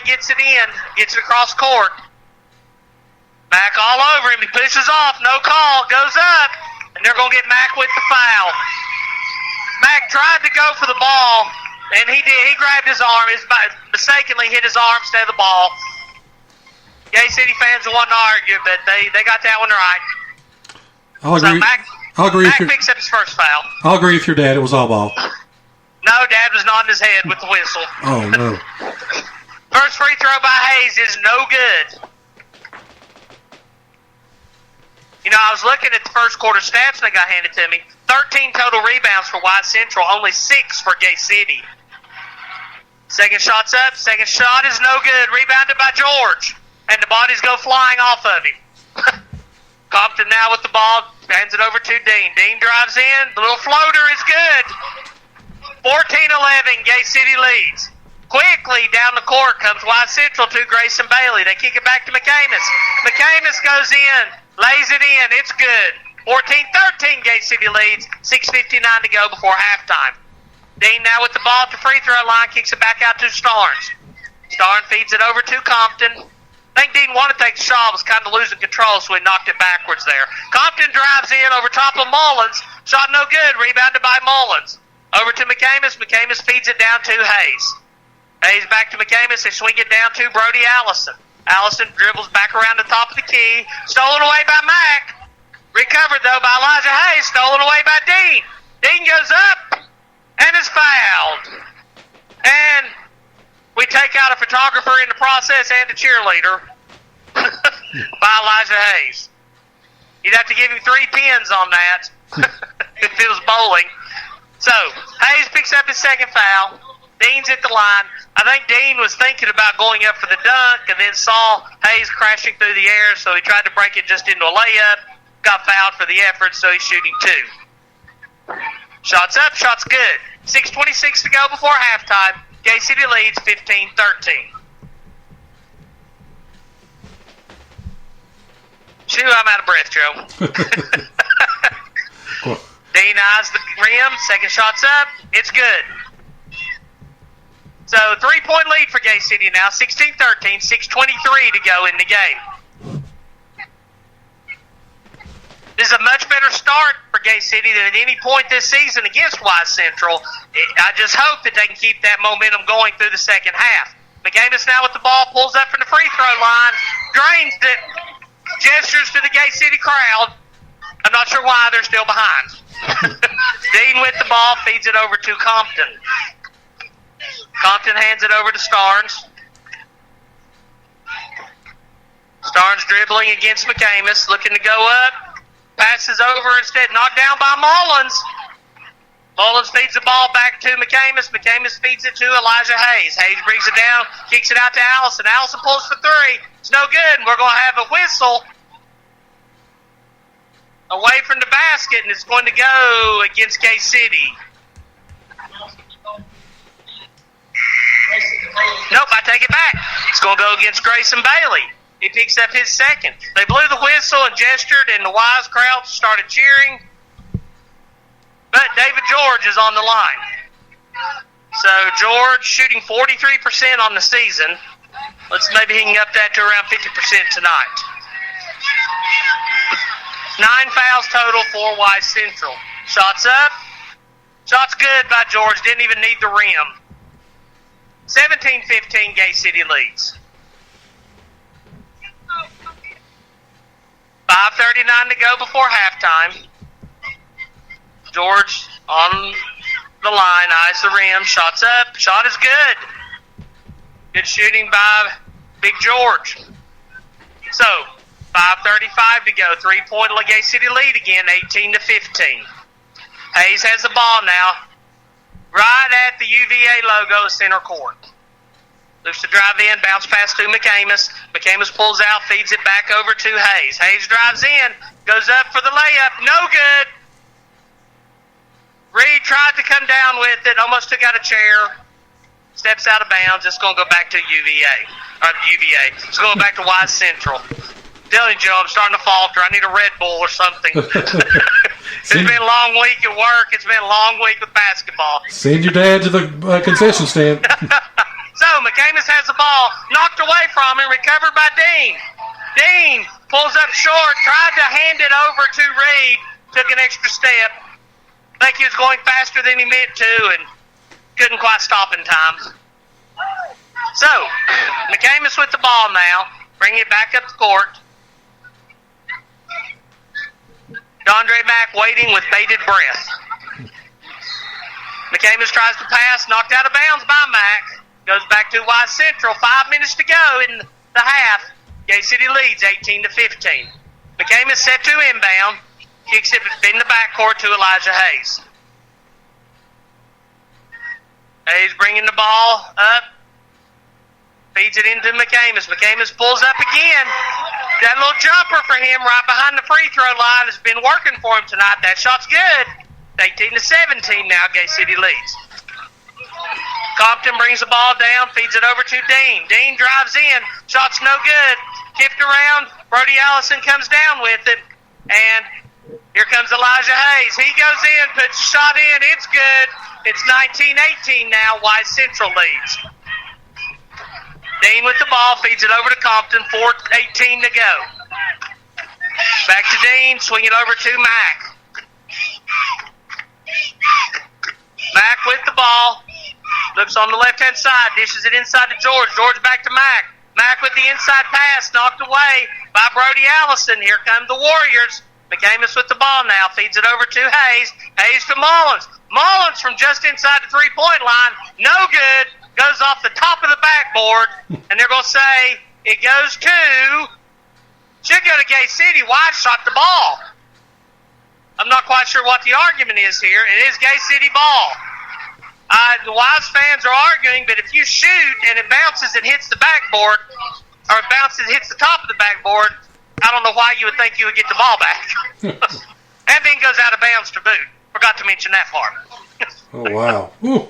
gets it in, gets it across court. Mack all over him. He pushes off. No call. Goes up. And they're going to get Mack with the foul. Mack tried to go for the ball, and he did. He grabbed his arm. He mistakenly hit his arm instead of the ball. Gay City fans will want to argue, but they got that one right. I'll agree. So Mack picks up his first foul. I'll agree with your dad. It was all ball. No, Dad was nodding his head with the whistle. Oh, no. First free throw by Hayes is no good. You know, I was looking at the first quarter stats that got handed to me. 13 total rebounds for Wise Central, only 6 for Gay City. Second shot's up. Second shot is no good. Rebounded by George. And the bodies go flying off of him. Compton now with the ball. Hands it over to Dean. Dean drives in. The little floater is good. 14-11, Gay City leads. Quickly down the court comes Wise Central to Grayson Bailey. They kick it back to McCamus. McCamus goes in, lays it in. It's good. 14-13, Gay City leads. 6:59 to go before halftime. Dean now with the ball at the free throw line, kicks it back out to Starnes. Starnes feeds it over to Compton. I think Dean wanted to take the shot, was kind of losing control, so he knocked it backwards there. Compton drives in over top of Mullins. Shot no good. Rebounded by Mullins. Over to McCamus. McCamus feeds it down to Hayes. Hayes back to McCamus. They swing it down to Brody Allison. Allison dribbles back around the top of the key. Stolen away by Mack. Recovered, though, by Elijah Hayes. Stolen away by Dean. Dean goes up and is fouled. And we take out a photographer in the process and a cheerleader by Elijah Hayes. You'd have to give him 3 pins on that if it was bowling. So, Hayes picks up his second foul. Dean's at the line. I think Dean was thinking about going up for the dunk and then saw Hayes crashing through the air, so he tried to break it just into a layup. Got fouled for the effort, so he's shooting 2. Shots up, shots good. 6:26 to go before halftime. Gay City leads 15-13. Shoot, I'm out of breath, Joe. Cool. Dean eyes the rim. Second shot's up. It's good. So, 3-point lead for Gay City now. 16-13. 6:23 to go in the game. This is a much better start for Gay City than at any point this season against Wise Central. I just hope that they can keep that momentum going through the second half. McCamus now with the ball, pulls up from the free throw line, drains it, gestures to the Gay City crowd. I'm not sure why they're still behind. Dean with the ball, feeds it over to Compton. Compton hands it over to Starnes. Starnes dribbling against McCamus, looking to go up. Passes over instead, knocked down by Mullins. Mullins feeds the ball back to McCamus. McCamus feeds it to Elijah Hayes. Hayes brings it down, kicks it out to Allison. Allison pulls for 3. It's no good. We're going to have a whistle away from the basket, and it's going to go against Gay City. Nope, I take it back. It's going to go against Grayson Bailey. He picks up his second. They blew the whistle and gestured, and the Wise crowd started cheering. But David George is on the line. So George shooting 43% on the season. Let's maybe he can up that to around 50% tonight. 9 fouls total for Wise Central. Shots up. Shots good by George. Didn't even need the rim. 17-15, Gay City leads. 5:39 to go before halftime. George on the line, eyes the rim, shots up, shot is good. Good shooting by Big George. So, 5:35 to go, 3-point Gay City lead again, 18-15. Hayes has the ball now, right at the UVA logo, center court. Looks to drive in, bounce pass to McCamus. McCamus pulls out, feeds it back over to Hayes. Hayes drives in, goes up for the layup, no good. Reed tried to come down with it, almost took out a chair, steps out of bounds. It's going to go back to UVA. It's going back to Wise Central. Telling you, Joe, I'm starting to falter. I need a Red Bull or something. It's been a long week at work. It's been a long week with basketball. Send your dad to the concession stand. So, McCamus has the ball knocked away from him, recovered by Dean. Dean pulls up short, tried to hand it over to Reed, took an extra step. I think he was going faster than he meant to and couldn't quite stop in time. So, McCamus with the ball now, bring it back up the court. Dondre Mack waiting with bated breath. McCamus tries to pass, knocked out of bounds by Mack. Goes back to Wise Central. 5 minutes to go in the half. Gay City leads 18-15. McCamus set to inbound. Kicks it in the backcourt to Elijah Hayes. Hayes bringing the ball up. Feeds it into McCamus. McCamus pulls up again. That little jumper for him right behind the free throw line has been working for him tonight. That shot's good. 18-17 now. Gay City leads. Compton brings the ball down, feeds it over to Dean. Dean drives in. Shot's no good. Tipped around. Brody Allison comes down with it. And here comes Elijah Hayes. He goes in, puts a shot in. It's good. It's 19-18 now. Wise Central leads. Dean with the ball, feeds it over to Compton. 4:18 to go. Back to Dean, swing it over to Mack. Mack with the ball. Looks on the left-hand side, dishes it inside to George. George back to Mack. Mack with the inside pass, knocked away by Brody Allison. Here come the Warriors. McCamus with the ball now, feeds it over to Hayes. Hayes to Mullins. Mullins from just inside the three-point line, no good. Goes off the top of the backboard, and they're going to say it goes to, should go to Gay City. Wise shot the ball. I'm not quite sure what the argument is here. It is Gay City ball. The Wise fans are arguing, but if you shoot and it bounces and hits the backboard, or it bounces and hits the top of the backboard, I don't know why you would think you would get the ball back. And then goes out of bounds to boot. Forgot to mention that part. Oh, wow. Ooh.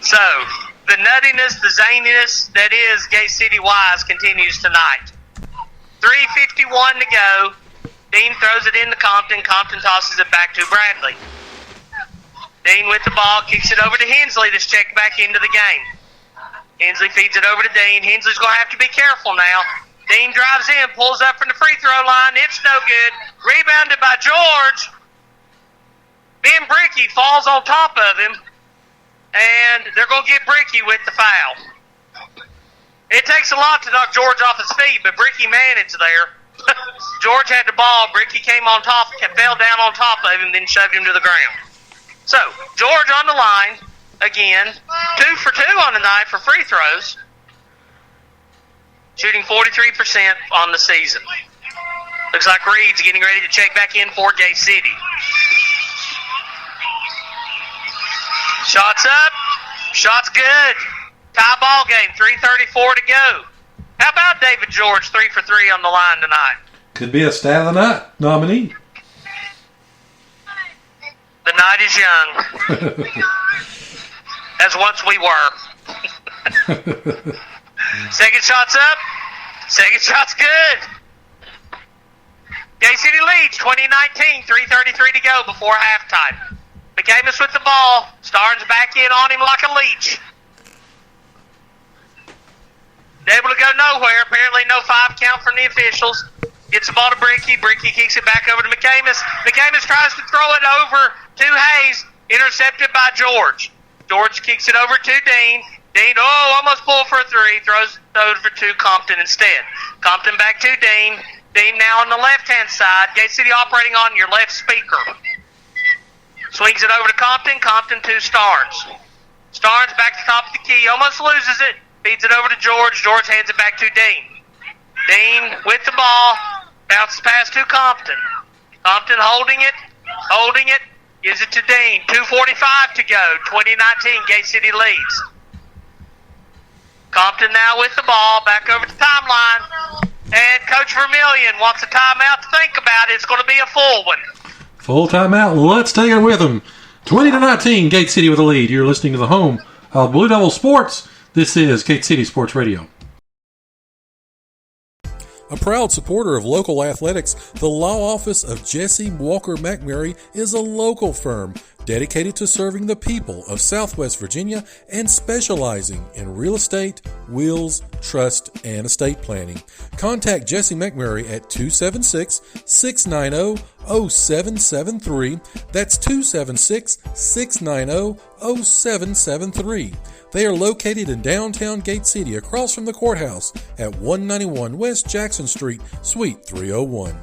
So, the nuttiness, the zaniness that is Gay City Wise continues tonight. 3:51 to go. Dean throws it into Compton. Compton tosses it back to Bradley. Dean with the ball, kicks it over to Hensley that's checked back into the game. Hensley feeds it over to Dean. Hensley's going to have to be careful now. Dean drives in, pulls up from the free throw line. It's no good. Rebounded by George. Ben Brickey falls on top of him. And they're going to get Brickey with the foul. It takes a lot to knock George off his feet, but Brickey managed there. George had the ball. Brickey came on top, fell down on top of him, then shoved him to the ground. So, George on the line again. 2 for 2 on the night for free throws. Shooting 43% on the season. Looks like Reed's getting ready to check back in for Gay City. Shots up. Shot's good. Tie ball game. 3:34 to go. How about David George, 3 for 3 on the line tonight? Could be a stat of the night nominee. The night is young. As once we were. Second shot's up. Second shot's good. Gay City leads 2019, 3:33 to go before halftime. McCamus with the ball. Starnes back in on him like a leech. Able to go nowhere. Apparently no 5 count from the officials. Gets the ball to Brickey. Brickey kicks it back over to McCamus. McCamus tries to throw it over to Hayes. Intercepted by George. George kicks it over to Dean. Dean, almost pulled for a 3. Throws it over to Compton instead. Compton back to Dean. Dean now on the left-hand side. Gay City operating on your left speaker. Swings it over to Compton. Compton to Starnes. Starnes back to the top of the key. Almost loses it. Feeds it over to George. George hands it back to Dean. Dean with the ball. Bounces pass to Compton. Compton holding it. Gives it to Dean. 2:45 to go. 2019, Gay City leads. Compton now with the ball. Back over to the timeline. And Coach Vermillion wants a timeout to think about it. It's going to be a full one. Full timeout. Let's take it with them. 20-19, Gate City with a lead. You're listening to the home of Blue Devil Sports. This is Gate City Sports Radio. A proud supporter of local athletics, the law office of Jesse Walker McMurray is a local firm dedicated to serving the people of Southwest Virginia and specializing in real estate, wills, trust, and estate planning. Contact Jesse McMurray at 276-690-0773. That's 276-690-0773. They are located in downtown Gate City across from the courthouse at 191 West Jackson Street, Suite 301.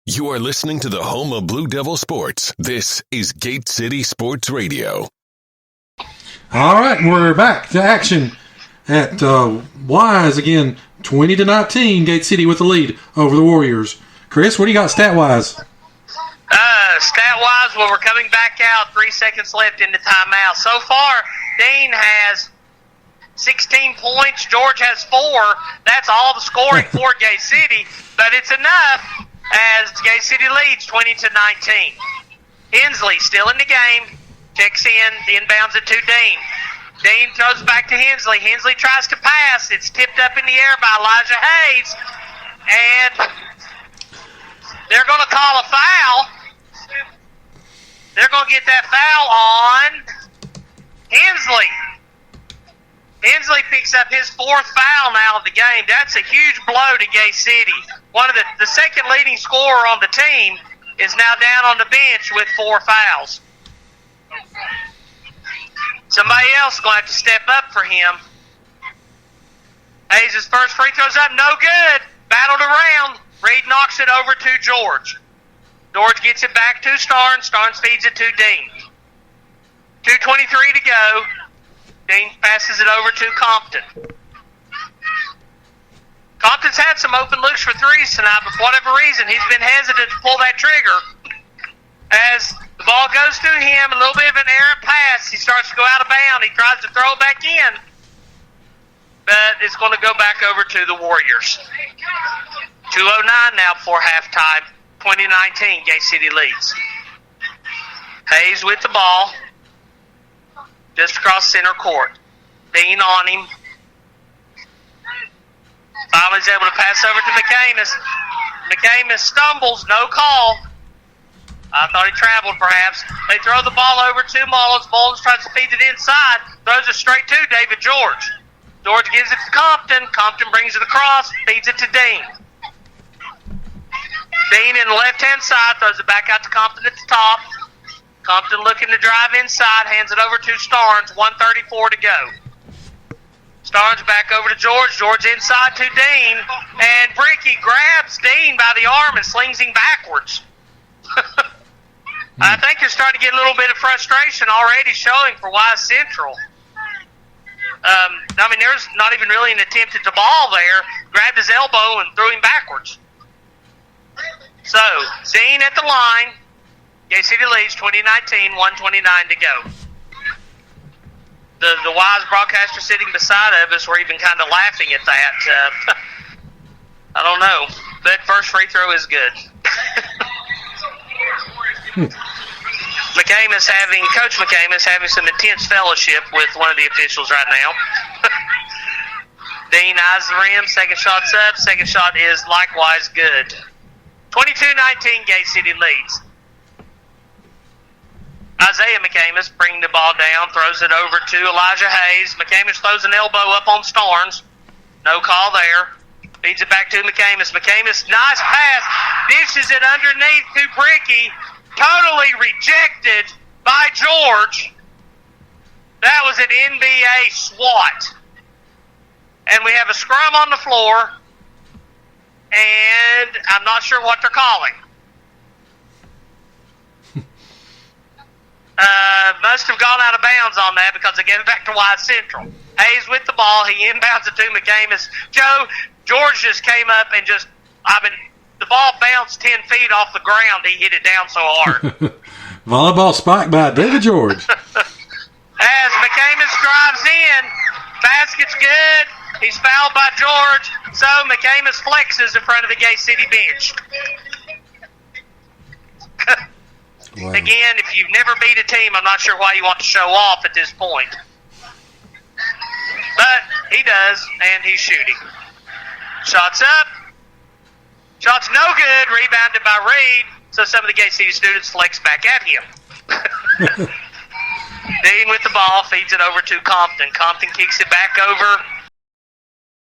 You are listening to the home of Blue Devil Sports. This is Gate City Sports Radio. All right, we're back to action at Wise again, 20-19. Gate City with the lead over the Warriors. Chris, what do you got stat-wise? Stat-wise, well, we're coming back out. 3 seconds left in the timeout. So far, Dean has 16 points. George has 4. That's all the scoring for Gate City, but it's enough as Gate City leads 20-19. Hensley still in the game. Checks in. The inbounds it to Dean. Dean throws back to Hensley. Hensley tries to pass. It's tipped up in the air by Elijah Hayes. And they're going to call a foul. They're going to get that foul on Hensley. Hensley picks up his 4th foul now of the game. That's a huge blow to Gate City. One of the second leading scorer on the team is now down on the bench with 4 fouls. Somebody else is going to have to step up for him. Hayes' first free throw's up, no good. Battled around. Reed knocks it over to George. George gets it back to Starnes. Starnes feeds it to Dean. 2:23 to go. Dean passes it over to Compton. Compton's had some open looks for threes tonight, but for whatever reason, he's been hesitant to pull that trigger. As the ball goes to him, a little bit of an errant pass. He starts to go out of bounds. He tries to throw it back in, but it's going to go back over to the Warriors. 2:09 now before halftime. 2019, Gate City leads. Hayes with the ball. Just across center court. Dean on him. Finally is able to pass over to McCamus. McCamus stumbles, no call. I thought he traveled perhaps. They throw the ball over to Mullins. Mullins tries to feed it inside. Throws it straight to David George. George gives it to Compton. Compton brings it across. Feeds it to Dean. Dean in the left-hand side. Throws it back out to Compton at the top. Compton looking to drive inside, hands it over to Starnes, 1:34 to go. Starnes back over to George. George inside to Dean, and Bricky grabs Dean by the arm and slings him backwards. I think you're starting to get a little bit of frustration already showing for Wise Central. I mean, there's not even really an attempt at the ball there. Grabbed his elbow and threw him backwards. So, Dean at the line. Gate City leads 2019, 1:29 to go. The Wise broadcaster sitting beside of us were even kind of laughing at that. I don't know. That first free throw is good. Coach McCamus having some intense fellowship with one of the officials right now. Dean eyes the rim. Second shot's up. Second shot is likewise good. 22-19, Gate City leads. Isaiah McCamus bringing the ball down, throws it over to Elijah Hayes. McCamus throws an elbow up on Starnes. No call there. Feeds it back to McCamus. McCamus, nice pass. Dishes it underneath to Bricky. Totally rejected by George. That was an NBA swat. And we have a scrum on the floor. And I'm not sure what they're calling. Must have gone out of bounds on that because they gave it back to Wise Central. Hayes with the ball. He inbounds it to McCamus. George just came up and the ball bounced 10 feet off the ground. He hit it down so hard. Volleyball spike by David George. As McCamus drives in, basket's good. He's fouled by George, so McCamus flexes in front of the Gate City bench. Wow. Again, if you've never beat a team, I'm not sure why you want to show off at this point. But he does, and he's shooting. Shots up. Shot's no good. Rebounded by Reed, so some of the Gate City students flex back at him. Dean with the ball, feeds it over to Compton. Compton kicks it back over